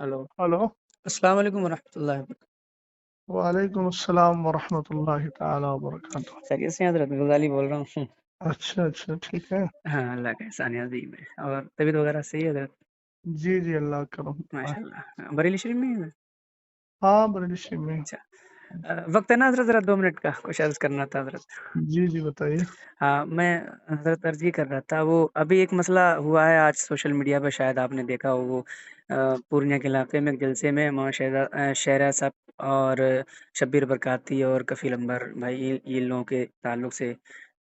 Hello. Hello. अस्सलाम वालेकुम वरहमतुल्लाहि वबरकातुहू। वालेकुम अस्सलाम वरहमतुल्लाहि ताला वबरकातुह। खैरियत से हैं हज़रत? गज़ाली बोल रहा हूँ। अच्छा अच्छा, ठीक है। हाँ, अल्लाह का एहसान है अज़ीम है। और तबीयत वगैरह सही है हज़रत? जी जी, अल्लाह का करम दुआ है। माशाअल्लाह। बरेली शरीफ में ही है? हाँ, बरेली में। अच्छा। वक्त है ना हज़रत? ज़रा 2 मिनट का कुछ अर्ज़ करना था हज़रत। जी जी, बताइए। हाँ, मैं हज़रत अर्ज़ ये कर रहा था, वो अभी एक मसला हुआ है आज सोशल मीडिया पे, शायद आपने देखा हो। वो पूर्णिया के इलाके में एक जलसे में शहरा साहब और शब्बीर बरकाती और कफ़ील अंबर भाई, ये लोगों के ताल्लुक से।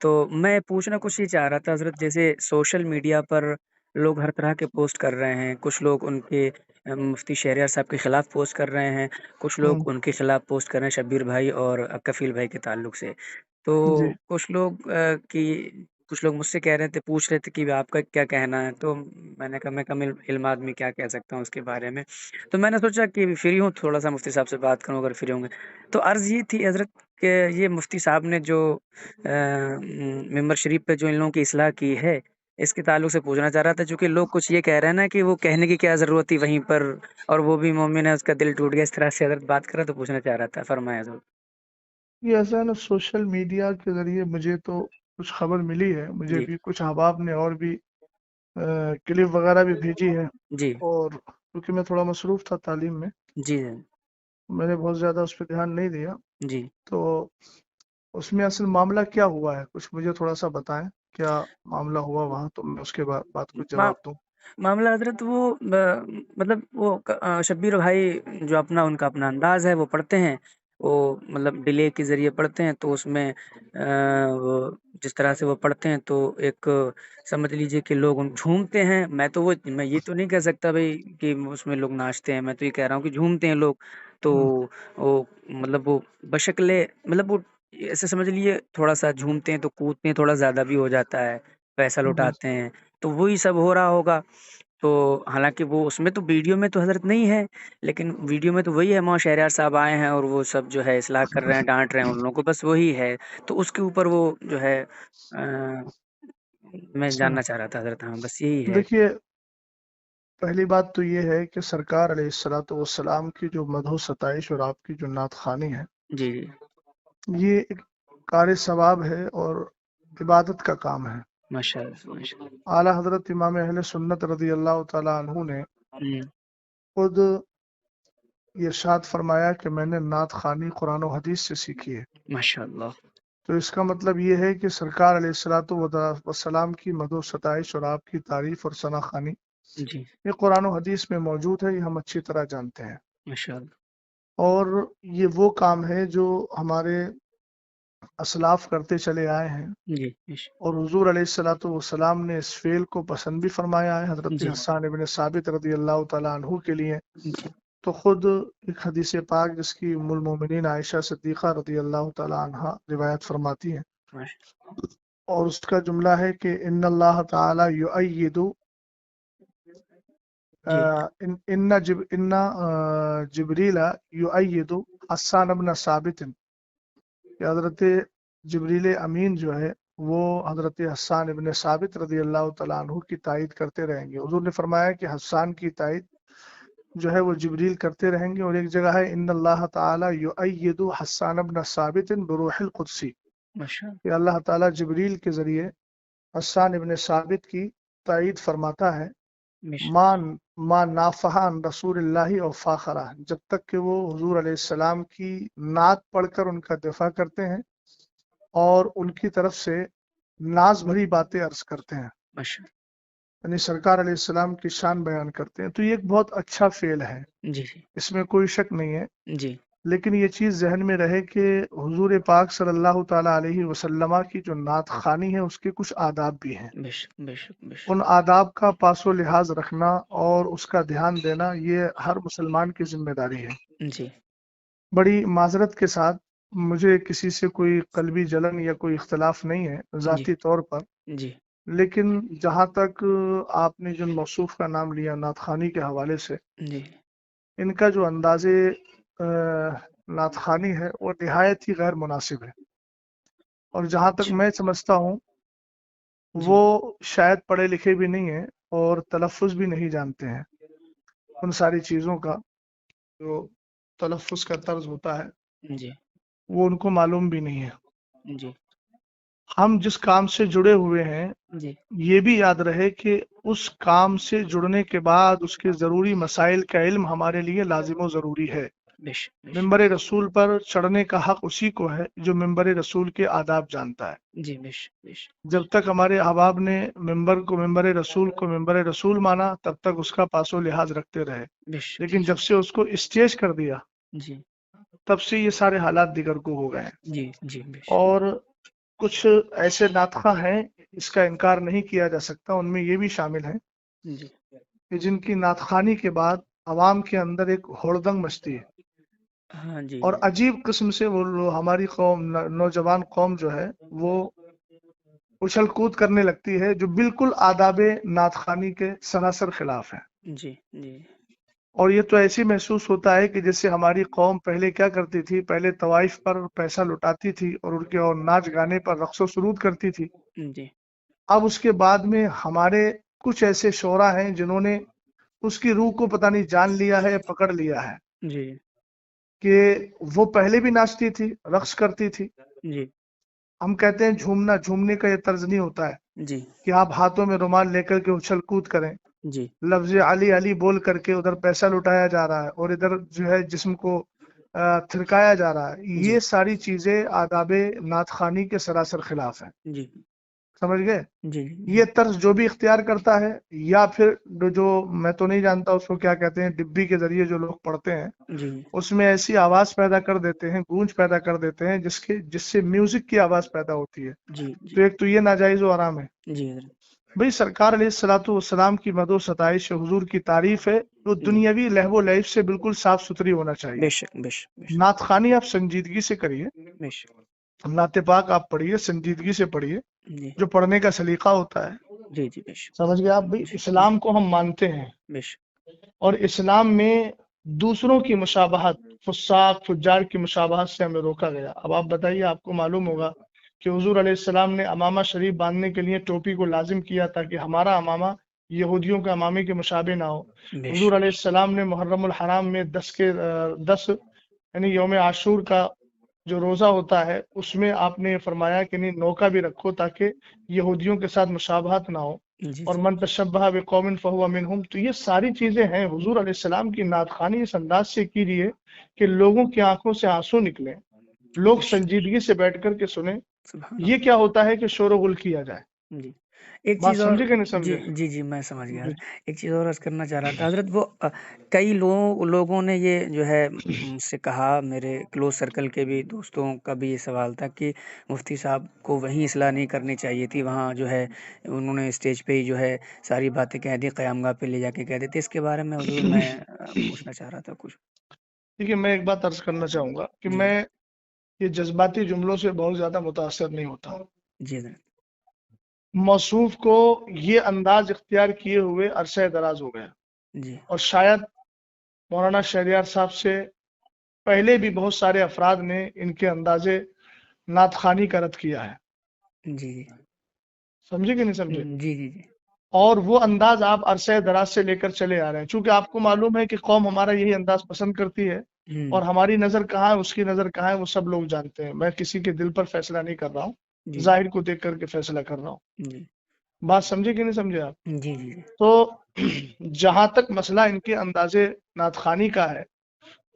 तो मैं पूछना कुछ ये चाह रहा था हज़रत, जैसे सोशल मीडिया पर लोग हर तरह के पोस्ट कर रहे हैं। कुछ लोग उनके मुफ्ती शहरियार साहब के खिलाफ पोस्ट कर रहे हैं, कुछ हम्म। लोग उनके खिलाफ पोस्ट कर रहे हैं शब्बीर भाई और कफ़ील भाई के ताल्लुक से। तो जी कुछ लोग कुछ लोग मुझसे कह रहे थे, पूछ रहे थे कि आपका क्या कहना है? तो मैंने कहा मैं कम इल्म आदमी क्या कह सकता हूँ उसके बारे में। तो मैंने सोचा कि फ्री हूँ, थोड़ा-सा मुफ्ती साहब से बात करूँ अगर फ्री होंगे। तो अर्ज़ ये थी हज़रत कि ये मुफ्ती साहब ने जो मिंबर शरीफ पे जो इन लोगों की इस्लाह की है, इसके ताल्लुक से पूछना चाह रहा था। चूँकि लोग कुछ ये कह रहे हैं ना कि वो कहने की क्या ज़रूरत थी वहीं पर, और वो भी मोमिन है, उसका दिल टूट गया। इस तरह से हज़रत बात कर रहा, तो पूछना चाह रहा था। फ़रमाएँ हज़रत। ये ऐसा है ना, सोशल मीडिया के जरिए मुझे तो कुछ खबर मिली है। मुझे जी, भी कुछ अहबाब ने और भी क्लिप वगैरह भी भेजी है। जी, और क्योंकि मैं थोड़ा मसरूफ़ था तालीम में, जी, मैंने बहुत ज़्यादा उस पर ध्यान नहीं दिया। जी। तो उसमें असल मामला क्या हुआ है, कुछ मुझे थोड़ा सा बताएं। क्या मामला हुआ वहाँ, तो मैं उसके बाद बात को मा जवाब दूं। मामला हज़रत वो मतलब वो शब्बीर भाई जो उनका अपना अंदाज़ है वो पढ़ते हैं। वो मतलब डिले के ज़रिए पढ़ते हैं, तो उसमें वो जिस तरह से वो पढ़ते हैं, तो एक समझ लीजिए कि लोग उन झूमते हैं। मैं ये तो नहीं कह सकता भई कि उसमें लोग नाचते हैं, मैं तो ये कह रहा हूँ कि झूमते हैं लोग। तो हम्म, वो बशक्ले मतलब वो ऐसे समझ लीजिए, थोड़ा-सा झूमते हैं तो कूदते हैं, थोड़ा ज़्यादा भी हो जाता है, पैसा जी। लौटाते हैं। तो वही सब हो रहा होगा। तो हालाँकि वो उसमें तो वीडियो में तो हज़रत नहीं है, लेकिन वीडियो में तो वही है, मौलाना शहरयार साहब आए हैं और वो सब जो है इस्लाह कर रहे हैं, डाँट रहे हैं उन लोगों को, बस वही है। तो उसके ऊपर वो जो है मैं अच्छा, जानना चाह रहा था हज़रत। हाँ, बस यही है। देखिए, पहली बात तो ये है कि सरकार अलैहिस्सलातु वस्सलाम की जो मदहो सताइश और आपकी जो नात खानी है, जी, जी। ये एक कार सवाब है और इबादत का काम है। माशाअल्लाह, माशाअल्लाह। आला हजरत इमाम अहले सुन्नत रदी अल्लाह तआला अन्हु ने हुँ, खुद ये इरशाद फरमाया कि मैंने नात खानी कुरान और हदीस से सीखी है। माशाअल्लाह। तो इसका मतलब ये है कि सरकार अलैहिस्सलातु वस्सलाम की मदहो सताइश और आपकी तारीफ और सना खानी जी, ये कुरान और हदीस में मौजूद है, ये हम अच्छी तरह जानते हैं। माशाअल्लाह। और ये वो काम है जो हमारे असलाफ करते चले आए हैं। जी, और हुजूर अलैहिस्सलातु वस्सलाम ने इस फेल को पसंद भी फरमाया है। हजरत जी, हस्सान इब्न साबित रदी अल्लाह तआला अन्हु के लिए जी, तो खुद एक हदीस पाक जिसकी उम्मुल मोमिनीन आयशा सिद्दीक़ा रदी अल्लाह तआला अन्हा रिवायत फरमाती हैं, माशा और उसका जुमला है कि इन्नल्लाह तआला युअय्यिदु जी, इन्ना जिब्रीला युअय्यिदु हस्सान इब्न साबित, कि हजरत जिब्रील अमीन जो है वो हजरत हस्सान इब्न साबित रदी अल्लाह तआला अन्हु की तायद करते रहेंगे। हुजूर ने फरमाया कि हस्सान की तायद जो है वो जिब्रील करते रहेंगे। और एक जगह है इन्नल्लाह ताला युअय्यिदु हस्सान इब्न साबित बिरूहिल कुदसी, माशा कि अल्लाह ताला जिब्रील के जरिए हस्सान इब्न साबित की तायद फरमाता है। मिश मान मा नाफहान रसूलुल्लाह और फाखरा, जब तक कि वो हुजूर अलैहिस्सलाम की नात पढ़कर उनका दिफा करते हैं और उनकी तरफ से नाज भरी बातें अर्ज करते हैं, माशा यानी सरकार अलैहिस्सलाम की शान बयान करते हैं। तो ये एक बहुत अच्छा फेल है, जी, जी, इसमें कोई शक नहीं है। जी। लेकिन ये चीज़ जहन में रहे कि हुजूर पाक सल्लल्लाहु ताला अलैहि वसल्लम की जो नात खानी है उसके कुछ आदाब भी हैं। बेशक, बेशक, उन बेशक। आदाब का पासो लिहाज रखना और उसका ध्यान देना ये हर मुसलमान की जिम्मेदारी है। जी, बड़ी माजरत के साथ, मुझे किसी से कोई कल्बी जलन या कोई इख्तलाफ नहीं है जी, ज़ाती तौर पर। जी, लेकिन जहाँ तक आपने जिन मौसूफ का नाम लिया नात खानी के हवाले से, जी, इनका जो अंदाज़े नात खानी है वो निहायत ही गैर मुनासिब है। और जहाँ तक अच्छा, मैं समझता हूँ वो जी, शायद पढ़े लिखे भी नहीं है और तलफ़ुज़ भी नहीं जानते हैं। उन सारी चीज़ों का जो तलफ़्फ़ुज़ का तर्ज़ होता है, जी, वो उनको मालूम भी नहीं है। जी, हम जिस काम से जुड़े हुए हैं, जी, ये भी याद रहे कि उस काम से जुड़ने के बाद उसके ज़रूरी मसाइल का इल्म हमारे लिए लाज़िम व ज़रूरी है। बेशक, बेशक। मिंबर रसूल पर चढ़ने का हक़ उसी को है जो मिंबर रसूल के आदाब जानता है। जी, बेशक, बेशक, जब तक हमारे अहबाब ने मिंबर रसूल माना, तब तक उसका पासो लिहाज रखते रहे। बेशक, लेकिन जब से उसको स्टेज कर दिया, जी, तब से ये सारे हालात दिगर को हो गए हैं। जी, जी, बेशक, और कुछ ऐसे नातखा हैं, इसका इनकार नहीं किया जा सकता, उनमें ये भी शामिल हैं जी, कि जिनकी नातखानी के बाद अवाम के अंदर एक होड़दंग मचती है हाँ जी, और अजीब किस्म से वो हमारी कौम नौजवान कौम जो है वो उछल कूद करने लगती है, जो बिल्कुल आदाबे नातखानी के सरासर खिलाफ है। जी, जी, और ये तो ऐसे महसूस होता है कि जैसे हमारी कौम पहले क्या करती थी, पहले तवाइफ पर पैसा लुटाती थी और उनके और नाच गाने पर रक्सो सुरूद करती थी। जी, अब उसके बाद में हमारे कुछ ऐसे शोरा हैं जिन्होंने उसकी रूह को पता नहीं जान लिया है या पकड़ लिया है जी, कि वो पहले भी नाचती थी, रक्स करती थी। जी, हम कहते हैं झूमना, झूमने का ये तर्ज नहीं होता है जी, कि आप हाथों में रुमाल लेकर के उछल कूद करें, जी, लफ्ज अली अली बोल करके उधर पैसा लुटाया जा रहा है और इधर जो है जिस्म को थिरकाया जा रहा है। जी, ये सारी चीजें आदाबे नातखानी के सरासर खिलाफ है। जी, समझ गए? जी, ये तर्ज जो भी इख्तियार करता है या फिर जो मैं तो नहीं जानता उसको क्या कहते हैं, डिब्बी के जरिए जो लोग पढ़ते हैं, जी, उसमें ऐसी आवाज पैदा कर देते हैं, गूंज पैदा कर देते हैं जिससे म्यूजिक की आवाज पैदा होती है। जी, जी, तो एक तो ये नाजायज व हराम है। जी, हज़रत, भाई सरकार अलैहिस्सलातु वस्सलाम की मदो सताइश हुजूर की तारीफ है, जो जी, दुनियावी लहवो लैब से बिल्कुल साफ सुथरी होना चाहिए। बेशक, बेशक, बेशक, नातखानी आप संजीदगी से करिए, बेशक, नाते पाक आप पढ़िए, संजीदगी से पढ़िए, जी, जो पढ़ने का सलीका होता है। जी, जी, बेशक, समझ गए आप? भाई जी, जी, इस्लाम को हम मानते हैं बेशक, और इस्लाम में दूसरों की मुशाबहत, फुस्साक फुज्जार की मुशाबहत से हमें रोका गया। अब आप बताइए, आपको मालूम होगा कि हुजूर अलैहिस्सलाम ने अमामा शरीफ बांधने के लिए टोपी को लाजिम किया ताकि हमारा अमामा यहूदियों के अमामे के मुशाबे ना हो। हुजूर बेशक, अलैहिस्सलाम ने मुहर्रमुल हराम में 10 यानी यौम आशूर का जो रोजा होता है उसमें आपने फरमाया कि नहीं, नौका भी रखो ताकि यहूदियों के साथ मुशाबहत ना हो। जी, और जी, मन तशब्बह बिकौमिन फहुवा मिनहुम। तो ये सारी चीजें हैं। हुजूर अलैहिस्सलाम की नातखानी इस अंदाज से कीजिए कि लोगों की आंखों से आंसू निकले, लोग बेशक, संजीदगी से बैठ कर के सुने। सुभान ये अल्लाह, क्या होता है कि शोर गुल किया जाए। जी। एक बात चीज़ और समझे कि नहीं जी, समझे? जी, जी, मैं समझ गया। जी एक चीज़ और अर्ज़ करना चाह रहा था हज़रत वो कई लोगों ने ये जो है मुझसे कहा, मेरे क्लोज़ सर्कल के भी दोस्तों का भी ये सवाल था कि मुफ्ती साहब को वहीं इस्लाह नहीं करनी चाहिए थी, वहाँ जो है उन्होंने स्टेज पे ही जो है सारी बातें कह दी, क़यामगाह पे ले जाके कह देते। इसके बारे में हुज़ूर मैं पूछना चाह रहा था कुछ? देखिए, मैं एक बात अर्ज करना चाहूंगा कि जी, मैं ये जज्बाती जुमलों से बहुत ज्यादा मुतासर नहीं होता। जी हज़रत। मौसूफ को ये अंदाज इख्तियार किए हुए अरसे दराज हो गया जी, और शायद मौलाना शहरियार साहब से पहले भी बहुत सारे अफराद ने इनके अंदाजे नातखानी का रद्द किया है। जी, जी। समझे कि नहीं समझे? जी, जी, जी। और वो अंदाज आप अरसे दराज से लेकर चले आ रहे हैं। चूंकि आपको मालूम है कि कौम हमारा यही अंदाज पसंद करती है हुँ, और हमारी नज़र कहाँ है, उसकी नज़र कहाँ है, वो सब लोग जानते हैं। मैं किसी के दिल पर फैसला नहीं कर रहा हूँ, जी, ज़ाहिर को देख करके फैसला कर रहा हूँ। जी। बात समझे कि नहीं समझे आप? जी, जी, जी। तो जहाँ तक मसला इनके अंदाजे नातखानी का है,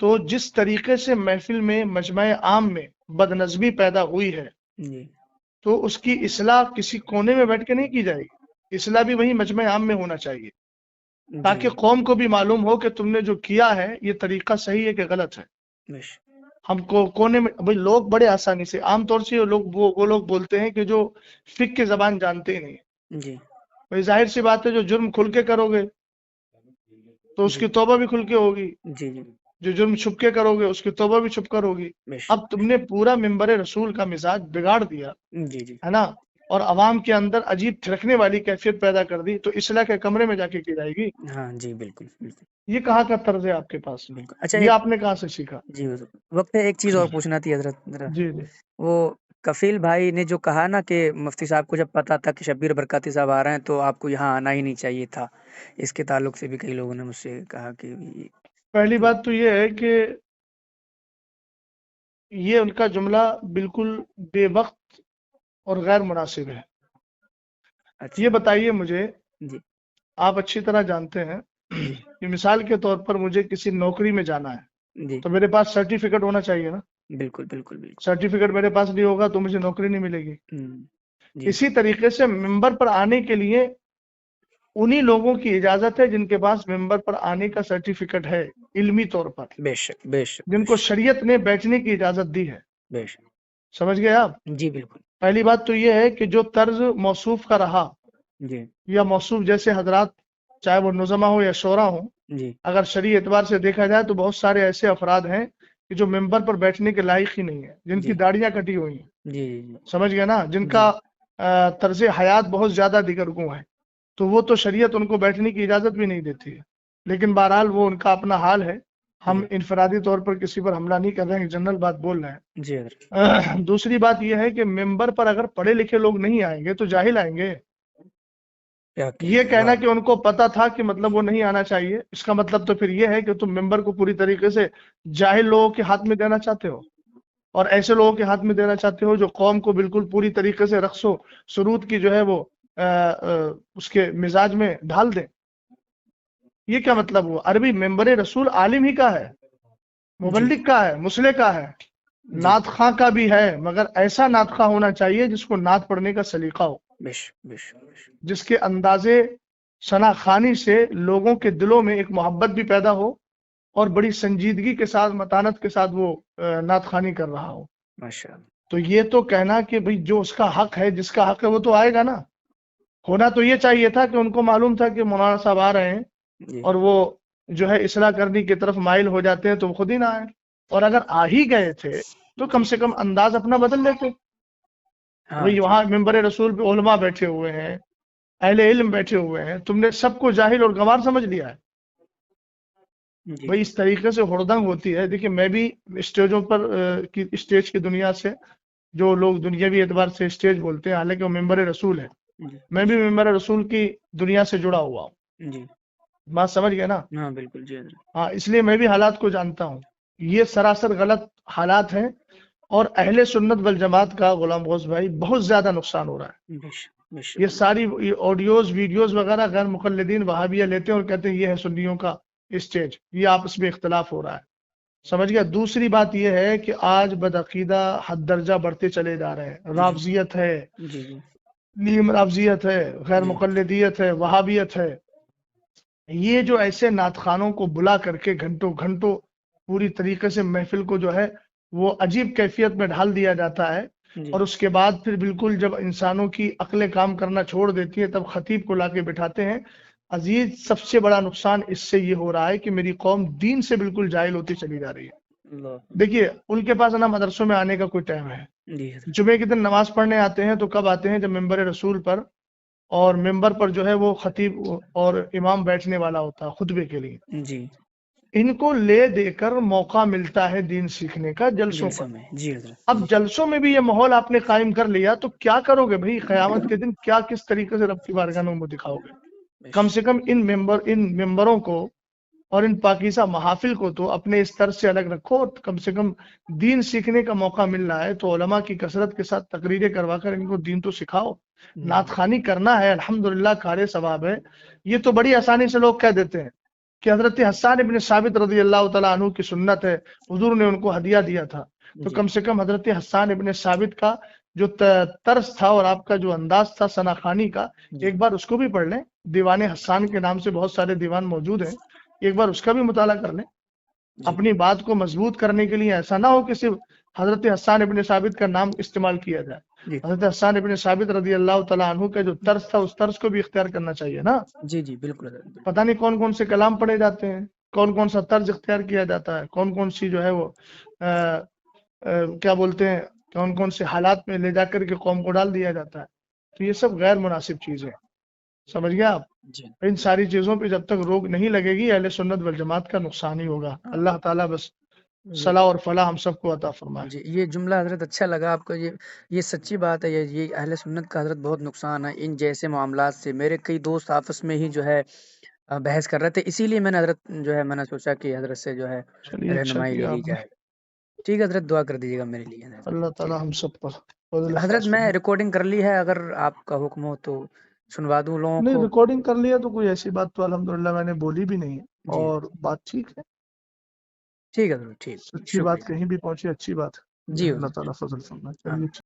तो जिस तरीके से महफिल में मजमा आम में बदनज़मी पैदा हुई है, जी, तो उसकी इस्लाह किसी कोने में बैठ के नहीं की जाएगी। इस्लाह भी वही मजमा आम में होना चाहिए, जी, ताकि कौम को भी मालूम हो कि तुमने जो किया है ये तरीका सही है कि गलत है। बेश हमको कोने में भाई लोग बड़े आसानी से, आमतौर से वो लोग बोलते हैं कि जो फिक की जबान जानते ही नहीं है। जी, भाई जाहिर सी बात है, जो जुर्म खुल के करोगे तो जी, उसकी तौबा भी खुल के होगी, जी, जी, जो जुर्म छुप के करोगे उसकी तौबा भी छुप कर होगी। बेश अब तुमने पूरा मिंबर रसूल का मिजाज बिगाड़ दिया जी, जी। है ना, और अवाम के अंदर अजीब थिरकने वाली कैफियत पैदा कर दी, तो इसलाह के कमरे में जाके की जाएगी। हाँ जी, बिल्कुल, बिल्कुल, ये कहाँ का तर्ज है आपके पास? बिल्कुल। अच्छा ये एक आपने कहाँ से सीखा? जी, हुज़ूर, वक़्त है एक चीज़ और पूछना थी हज़रत ज़रा। जी जी वो कफ़ील भाई ने जो कहा ना कि मुफ्ती साहब को जब पता था कि शब्बीर बरकाती साहब आ रहे हैं तो आपको यहाँ आना ही नहीं चाहिए था। اس کے تعلق سے بھی کئی لوگوں نے مجھ سے کہا کہ پہلی تو بات تو یہ ہے کہ یہ ان کا جملہ بالکل بے وقت اور غیر مناسب ہے. اچھا. یہ بتائیے مجھے، جی آپ اچھی طرح جانتے ہیں جی کہ مثال کے طور پر مجھے کسی نوکری میں جانا ہے جی تو میرے پاس سرٹیفکیٹ ہونا چاہیے نا. بالکل بالکل بالکل. سرٹیفکیٹ میرے پاس نہیں ہوگا تو مجھے نوکری نہیں ملے گی. جی اسی طریقے سے ممبر پر آنے کے لیے انہی لوگوں کی اجازت ہے جن کے پاس ممبر پر آنے کا سرٹیفکیٹ ہے علمی طور پر، بے شک بے شک جن کو شریعت نے بیٹھنے کی اجازت دی ہے. بے شک. سمجھ گئے آپ؟ جی بالکل. پہلی بات تو یہ ہے کہ جو طرز موصوف کا رہا جی یا موصوف جیسے حضرات، چاہے وہ نظما ہو یا شعرا ہو، جی اگر شرعی اعتبار سے دیکھا جائے تو بہت سارے ایسے افراد ہیں کہ جو ممبر پر بیٹھنے کے لائق ہی نہیں ہیں، جن کی جی داڑیاں کٹی ہوئی ہیں. جی جی سمجھ گئے نا؟ جن جی کا طرز حیات بہت زیادہ دیگر گوں ہے، تو وہ تو شریعت ان کو بیٹھنے کی اجازت بھی نہیں دیتی ہے. لیکن بہرحال وہ ان کا اپنا حال ہے. ہم جی انفرادی طور پر کسی پر حملہ نہیں کر رہے ہیں، جنرل بات بول رہے ہیں. جی حضرت. دوسری بات یہ ہے کہ ممبر پر اگر پڑھے لکھے لوگ نہیں آئیں گے تو جاہل آئیں گے. کیا یہ کہتے ہیں، کہنا واہ. کہ ان کو پتا تھا کہ مطلب وہ نہیں آنا چاہیے، اس کا مطلب تو پھر یہ ہے کہ تم ممبر کو پوری طریقے سے جاہل لوگوں کے ہاتھ میں دینا چاہتے ہو، اور ایسے لوگوں کے ہاتھ میں دینا چاہتے ہو جو قوم کو بالکل پوری طریقے سے رقص و سرود کی جو ہے وہ اس کے مزاج میں ڈھال دیں. یہ کیا مطلب ہوا؟ عربی ممبر رسول عالم ہی کا ہے، جی مبلغ کا ہے، مسلح کا ہے، جی نعت خواں کا بھی ہے، مگر ایسا نعت خواں ہونا چاہیے جس کو نعت پڑھنے کا سلیقہ ہو، بے شک بے شک بے شک. جس کے اندازے ثنا خوانی سے لوگوں کے دلوں میں ایک محبت بھی پیدا ہو اور بڑی سنجیدگی کے ساتھ، متانت کے ساتھ وہ نعت خوانی کر رہا ہو. ماشاء اللہ. تو یہ تو کہنا کہ بھئی جو اس کا حق ہے، جس کا حق ہے وہ تو آئے گا نا. ہونا تو یہ چاہیے تھا کہ ان کو معلوم تھا کہ مولانا صاحب آ رہے ہیں جی اور وہ جو ہے اصلاح کرنے کی طرف مائل ہو جاتے ہیں تو وہ خود ہی نہ آئے. اور اگر آ ہی گئے تھے تو کم سے کم انداز اپنا بدل لیتے. ہاں بھئی جی وہاں ممبر رسول پہ علماء بیٹھے ہوئے ہیں، اہل علم بیٹھے ہوئے ہیں، تم نے سب کو جاہل اور گنوار سمجھ لیا ہے. جی بھئی اس طریقے سے ہڑدنگ ہوتی ہے. دیکھیں میں بھی اسٹیجوں پر اسٹیج کی دنیا سے، جو لوگ دنیاوی اعتبار سے اسٹیج بولتے ہیں، حالانکہ وہ ممبر رسول ہے، جی میں بھی ممبر رسول کی دنیا سے جڑا ہوا ہوں. جی. بات سمجھ گئے نا؟ ہاں بالکل جی حضرت. ہاں، اس لیے میں بھی حالات کو جانتا ہوں. یہ سراسر غلط حالات ہیں اور اہل سنت والجماعت کا غلام غوث بھائی بہت زیادہ نقصان ہو رہا ہے. بے شک بے شک. یہ ساری آڈیوز ویڈیوز وغیرہ غیر مقلدین وہابیہ لیتے ہیں اور کہتے ہیں یہ ہے سنیوں کا اسٹیج، یہ آپس میں اختلاف ہو رہا ہے. سمجھ گیا؟ دوسری بات یہ ہے کہ آج بدعقیدہ حد درجہ بڑھتے چلے جا رہے ہیں. جی رافضیت ہے، جی جی نیم رافضیت ہے، غیر جی مقلدیت ہے، وہابیت ہے. یہ جو ایسے نعت خوانوں کو بلا کر کے گھنٹوں گھنٹوں پوری طریقے سے محفل کو جو ہے وہ عجیب کیفیت میں ڈھال دیا جاتا ہے، جی اور اس کے بعد پھر بالکل جب انسانوں کی عقلیں کام کرنا چھوڑ دیتی ہیں تب خطیب کو لا کے بٹھاتے ہیں. عزیز، سب سے بڑا نقصان اس سے یہ ہو رہا ہے کہ میری قوم دین سے بالکل جاہل ہوتی چلی جا رہی ہے. اللہ. دیکھیے ان کے پاس نا مدرسوں میں آنے کا کوئی ٹائم ہے. جی حضرت. جمعے کے دن نماز پڑھنے آتے ہیں تو کب آتے ہیں؟ جب ممبر رسول پر اور ممبر پر جو ہے وہ خطیب اور امام بیٹھنے والا ہوتا ہے خطبے کے لیے. جی ان کو لے دے کر موقع ملتا ہے دین سیکھنے کا جلسوں پر. جلسوں میں. جی حضرت. اب جی جلسوں میں بھی یہ ماحول آپ نے قائم کر لیا تو کیا کرو گے بھائی؟ قیامت کے دن کیا کس طریقے سے رب کی بارگاہ میں دکھاؤ گے؟ بے کم شک. سے کم ان ممبروں کو اور ان پاکیزہ محافل کو تو اپنے اس طرز سے الگ رکھو. کم سے کم دین سیکھنے کا موقع مل رہا ہے تو علماء کی کثرت کے ساتھ تقریریں کروا کر ان کو دین تو سکھاؤ. نعت خوانی کرنا ہے، الحمدللہ کار ثواب ہے. یہ تو بڑی آسانی سے لوگ کہہ دیتے ہیں کہ حضرت حسان ابن ثابت رضی اللہ تعالیٰ عنہ کی سنت ہے، حضور نے ان کو ہدیہ دیا تھا. تو جی کم سے کم حضرت حسان ابن ثابت کا جو طرز تھا اور آپ کا جو انداز تھا ثنا خوانی کا، جی ایک بار اس کو بھی پڑھ لیں. دیوان حسان کے نام سے بہت سارے دیوان موجود ہیں، ایک بار اس کا بھی مطالعہ کر لیں. جی اپنی بات کو مضبوط کرنے کے لیے ایسا نہ ہو کہ صرف حضرت حسان ابن ثابت کا نام استعمال کیا جائے. جی حضرت حسان ابن ثابت رضی اللہ تعالیٰ عنہ کا جو طرز تھا اس طرز کو بھی اختیار کرنا چاہیے نا. جی جی بالکل حضرت. بالکل. پتہ نہیں کون کون سے کلام پڑھے جاتے ہیں، کون کون سا طرز اختیار کیا جاتا ہے، کون کون سی جو ہے وہ کیا بولتے ہیں، کون کون سے حالات میں لے جا کر کے قوم کو ڈال دیا جاتا ہے. تو یہ سب غیر مناسب چیزیں. سمجھ گیا آپ؟ جی ان ساری چیزوں پہ جب تک روک نہیں لگے گی اہل سنت والجماعت کا نقصان ہی ہوگا. اللہ تعالیٰ بس یہ صلاح اور فلاح ہم سب کو عطا فرمائے. جی یہ جملہ حضرت اچھا لگا آپ کو. یہ سچی بات ہے. یہ اہل سنت کا حضرت بہت نقصان ہے ان جیسے معاملات سے. میرے کئی دوست آپس میں ہی جو ہے بحث کر رہے تھے، اسی لیے میں نے حضرت جو ہے میں نے سوچا کہ حضرت سے جو ہے چلیے اچھا رہنمائی لے کیا لی آپ نے. جائے. ٹھیک ہے حضرت، دعا کر دیجیے گا میرے لیے حضرت. اللہ ٹھیک تعالی ہم سب پر فضل ہے حضرت، خاص میں فرمائے. ریکارڈنگ کر لی ہے، اگر آپ کا حکم ہو تو سنوا دوں لوگوں نہیں کو. ریکارڈنگ کر لیا تو کوئی ایسی بات تو الحمدللہ میں نے بولی بھی نہیں ہے، جی اور بات ٹھیک ہے. ٹھیک ہے حضرت، ٹھیک. اچھی بات شکریہ. کہیں بھی پہنچی اچھی بات ہے. جی اللہ حضرت. تعالیٰ فضل فرمائے. ہاں. چلیے.